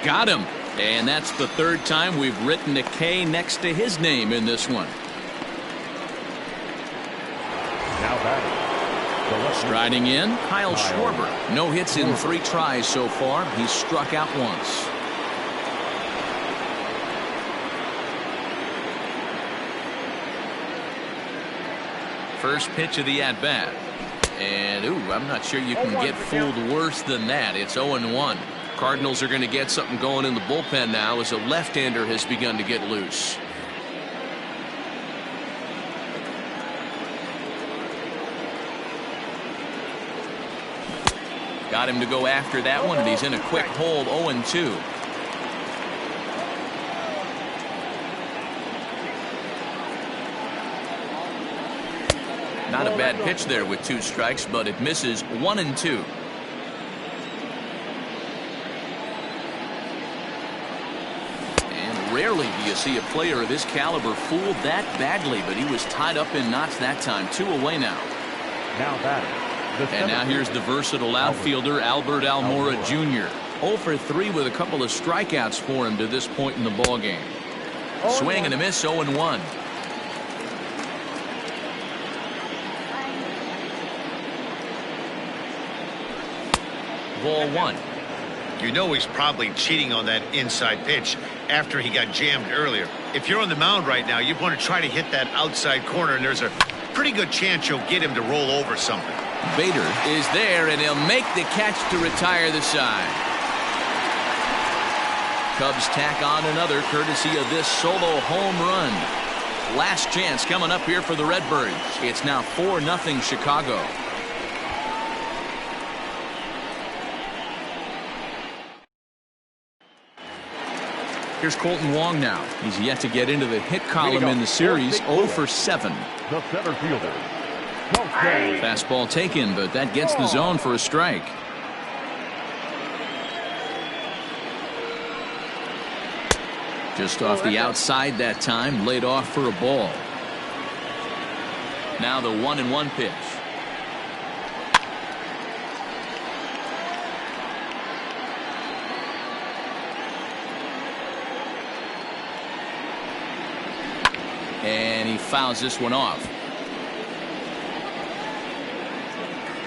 Got him. And that's the 3rd time we've written a K next to his name in this one. Now batting. Striding in, Kyle Schwarber. No hits in 3 tries so far. He's struck out once. First pitch of the at-bat. And, I'm not sure you can get fooled worse than that. It's 0-1. Cardinals are going to get something going in the bullpen now, as a left-hander has begun to get loose. Got him to go after that one, and he's in a quick hole, 0-2. Not a bad pitch there with 2 strikes, but it misses 1-2. Rarely do you see a player of his caliber fooled that badly, but he was tied up in knots that time. 2 away now. Now batting. And now here's the versatile outfielder Albert Almora Jr. 0 for 3 with a couple of strikeouts for him to this point in the ball game. Swing and a miss, 0-1. Ball 1. You know he's probably cheating on that inside pitch after he got jammed earlier. If you're on the mound right now, you want to try to hit that outside corner, and there's a pretty good chance you'll get him to roll over something. Bader is there, and he'll make the catch to retire the side. Cubs tack on another courtesy of this solo home run. Last chance coming up here for the Redbirds. It's now 4-0 Chicago. Here's Colton Wong now. He's yet to get into the hit column in the series. 0 for 7. The center fielder. Fastball taken, but that gets the zone for a strike. Just off the outside that time, laid off for a ball. Now the 1-1 pitch. And he fouls this one off.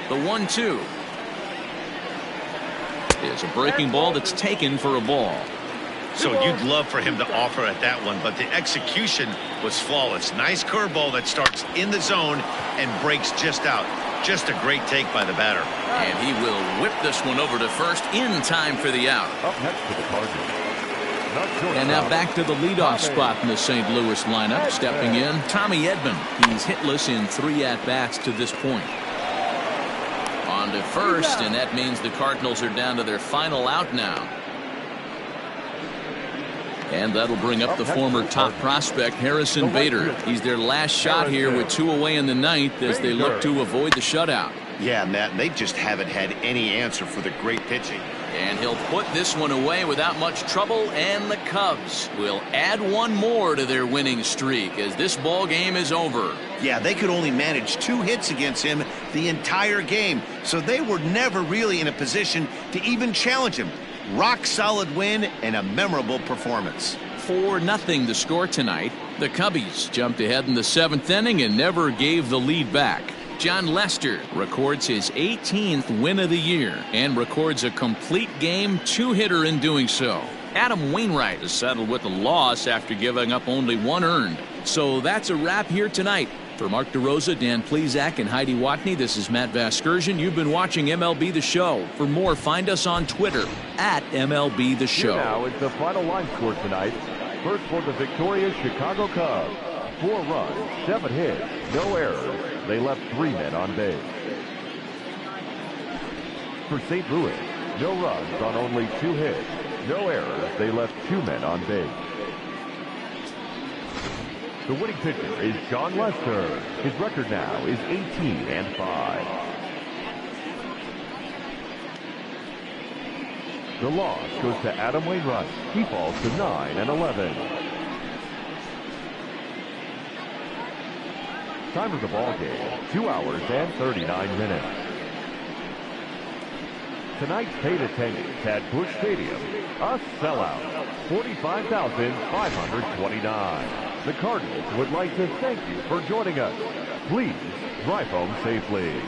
The 1-2 is a breaking ball that's taken for a ball. So you'd love for him to offer at that one, but the execution was flawless. Nice curveball that starts in the zone and breaks just out. Just a great take by the batter. And he will whip this one over to first in time for the out. Up next to the Cardinals. And now back to the leadoff spot in the St. Louis lineup. Stepping in, Tommy Edman. He's hitless in 3 at-bats to this point. On to first, and that means the Cardinals are down to their final out now. And that'll bring up the former top prospect, Harrison Bader. He's their last shot here with 2 away in the 9th as they look to avoid the shutout. Yeah, Matt, they just haven't had any answer for the great pitching. And he'll put this one away without much trouble, and the Cubs will add one more to their winning streak as this ball game is over. Yeah, they could only manage 2 hits against him the entire game, so they were never really in a position to even challenge him. Rock solid win and a memorable performance. 4-0 the score tonight. The Cubbies jumped ahead in the 7th inning and never gave the lead back. John Lester records his 18th win of the year and records a complete game 2-hitter in doing so. Adam Wainwright is settled with a loss after giving up only 1 earned. So that's a wrap here tonight. For Mark DeRosa, Dan Plesac, and Heidi Watney, this is Matt Vasgersian. You've been watching MLB The Show. For more, find us on Twitter at MLB The Show. Here now is the final line score tonight. First for the victorious Chicago Cubs. 4 runs, 7 hits, no errors. They left 3 men on base. For St. Louis, no runs on only 2 hits, no errors. They left 2 men on base. The winning pitcher is John Lester. His record now is 18-5. The loss goes to Adam Wainwright. He falls to 9-11. Time of the ball game, 2 hours and 39 minutes. Tonight's paid attendance at Busch Stadium, a sellout, 45,529. The Cardinals would like to thank you for joining us. Please drive home safely.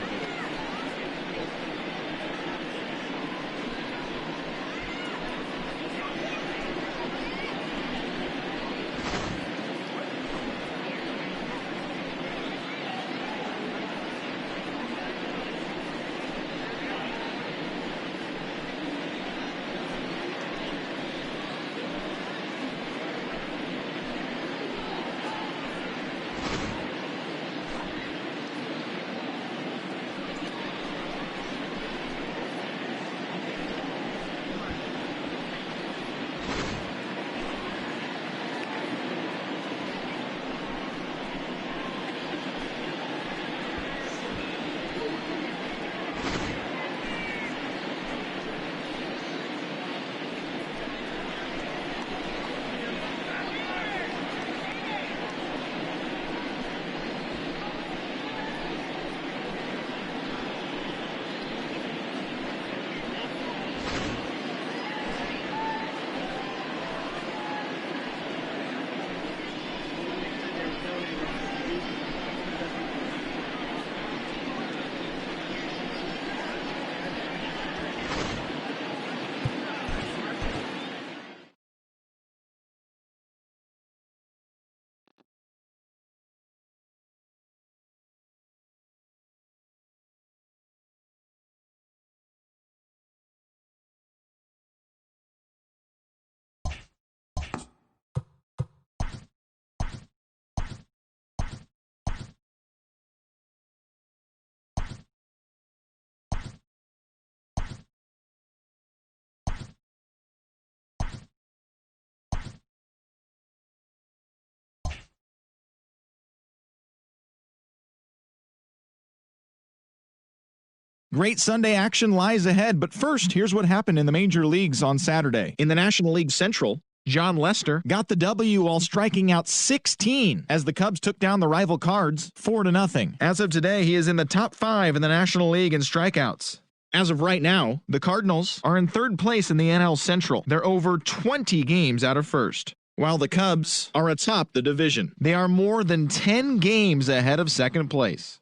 Great Sunday action lies ahead, but first, here's what happened in the major leagues on Saturday. In the National League Central, John Lester got the W while striking out 16 as the Cubs took down the rival Cards 4-0. As of today, he is in the top 5 in the National League in strikeouts. As of right now, the Cardinals are in 3rd place in the NL Central. They're over 20 games out of first, while the Cubs are atop the division. They are more than 10 games ahead of 2nd place.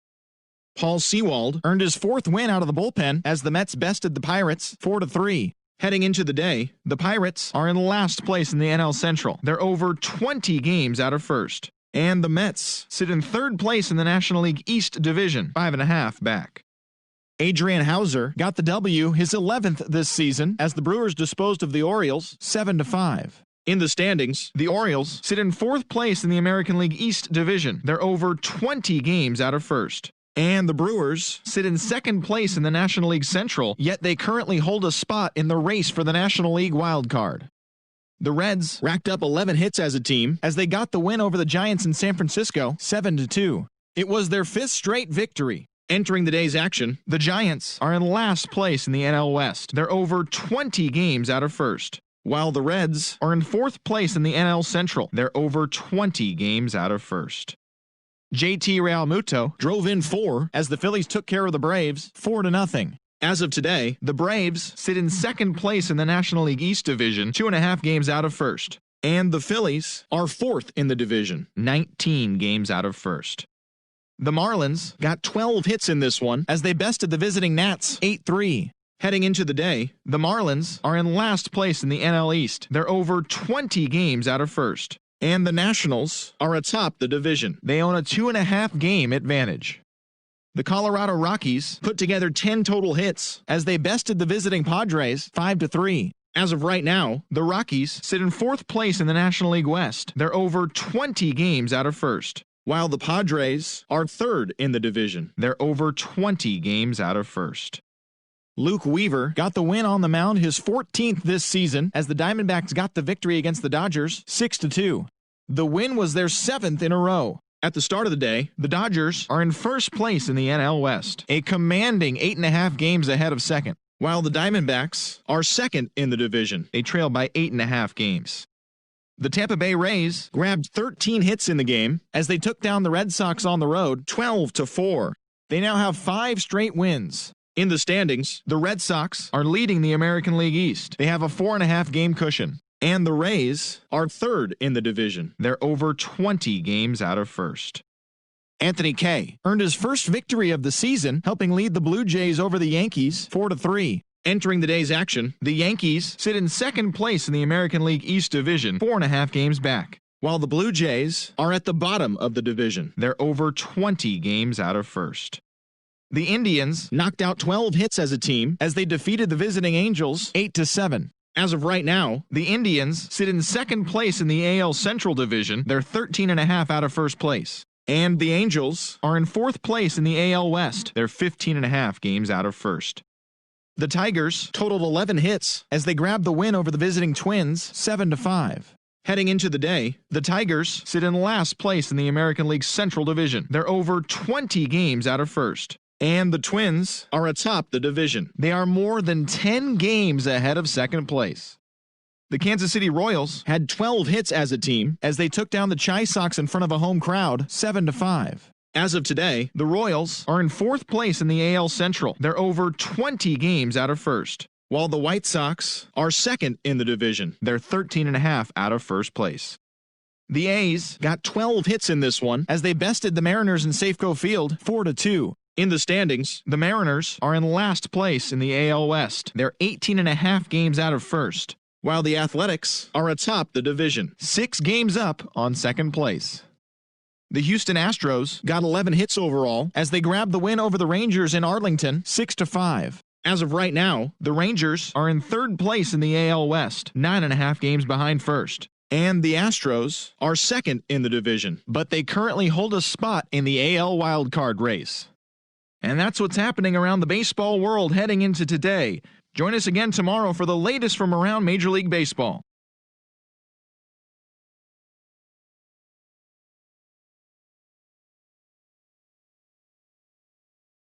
Paul Sewald earned his 4th win out of the bullpen as the Mets bested the Pirates 4-3. Heading into the day, the Pirates are in last place in the NL Central. They're over 20 games out of first. And the Mets sit in 3rd place in the National League East Division, 5.5 back. Adrian Hauser got the W, his 11th this season, as the Brewers disposed of the Orioles 7-5. In the standings, the Orioles sit in 4th place in the American League East Division. They're over 20 games out of first. And the Brewers sit in 2nd place in the National League Central, yet they currently hold a spot in the race for the National League wild card. The Reds racked up 11 hits as a team as they got the win over the Giants in San Francisco 7-2. It was their 5th straight victory. Entering the day's action, the Giants are in last place in the NL West. They're over 20 games out of first, while the Reds are in 4th place in the NL Central. They're over 20 games out of first. JT Realmuto drove in 4 as the Phillies took care of the Braves 4-0. As of today, the Braves sit in 2nd place in the National League East Division, 2.5 games out of first. And the Phillies are 4th in the division, 19 games out of first. The Marlins got 12 hits in this one as they bested the visiting Nats 8-3. Heading into the day, the Marlins are in last place in the NL East. They're over 20 games out of first. And the Nationals are atop the division. They own a 2.5 game advantage. The Colorado Rockies put together 10 total hits as they bested the visiting Padres 5-3. As of right now, the Rockies sit in 4th place in the National League West. They're over 20 games out of first, while the Padres are 3rd in the division. They're over 20 games out of first. Luke Weaver got the win on the mound, his 14th this season, as the Diamondbacks got the victory against the Dodgers 6-2. The win was their 7th in a row. At the start of the day, the Dodgers are in first place in the NL West, a commanding 8.5 games ahead of second, while the Diamondbacks are second in the division. They trail by 8.5 games. The Tampa Bay Rays grabbed 13 hits in the game as they took down the Red Sox on the road 12-4. They now have 5 straight wins. In the standings, the Red Sox are leading the American League East. They have a 4.5 game cushion. And the Rays are third in the division. They're over 20 games out of first. Anthony Kay earned his first victory of the season, helping lead the Blue Jays over the Yankees 4-3. Entering the day's action, the Yankees sit in second place in the American League East division, 4.5 games back, while the Blue Jays are at the bottom of the division. They're over 20 games out of first. The Indians knocked out 12 hits as a team as they defeated the visiting Angels 8-7. As of right now, the Indians sit in second place in the AL Central Division. They're 13.5 out of first place. And the Angels are in fourth place in the AL West. They're 15.5 games out of first. The Tigers totaled 11 hits as they grabbed the win over the visiting Twins 7-5. Heading into the day, the Tigers sit in last place in the American League Central Division. They're over 20 games out of first. And the Twins are atop the division. They are more than 10 games ahead of second place. The Kansas City Royals had 12 hits as a team as they took down the Chi Sox in front of a home crowd 7-5. As of today, the Royals are in fourth place in the AL Central. They're over 20 games out of first, while the White Sox are second in the division. They're 13.5 out of first place. The A's got 12 hits in this one as they bested the Mariners in Safeco Field 4-2. In the standings, the Mariners are in last place in the AL West. They're 18.5 games out of first, while the Athletics are atop the division, 6 games up on second place. The Houston Astros got 11 hits overall as they grabbed the win over the Rangers in Arlington 6-5. As of right now, the Rangers are in third place in the AL West, 9.5 games behind first. And the Astros are second in the division, but they currently hold a spot in the AL wildcard race. And that's what's happening around the baseball world heading into today. Join us again tomorrow for the latest from around Major League Baseball.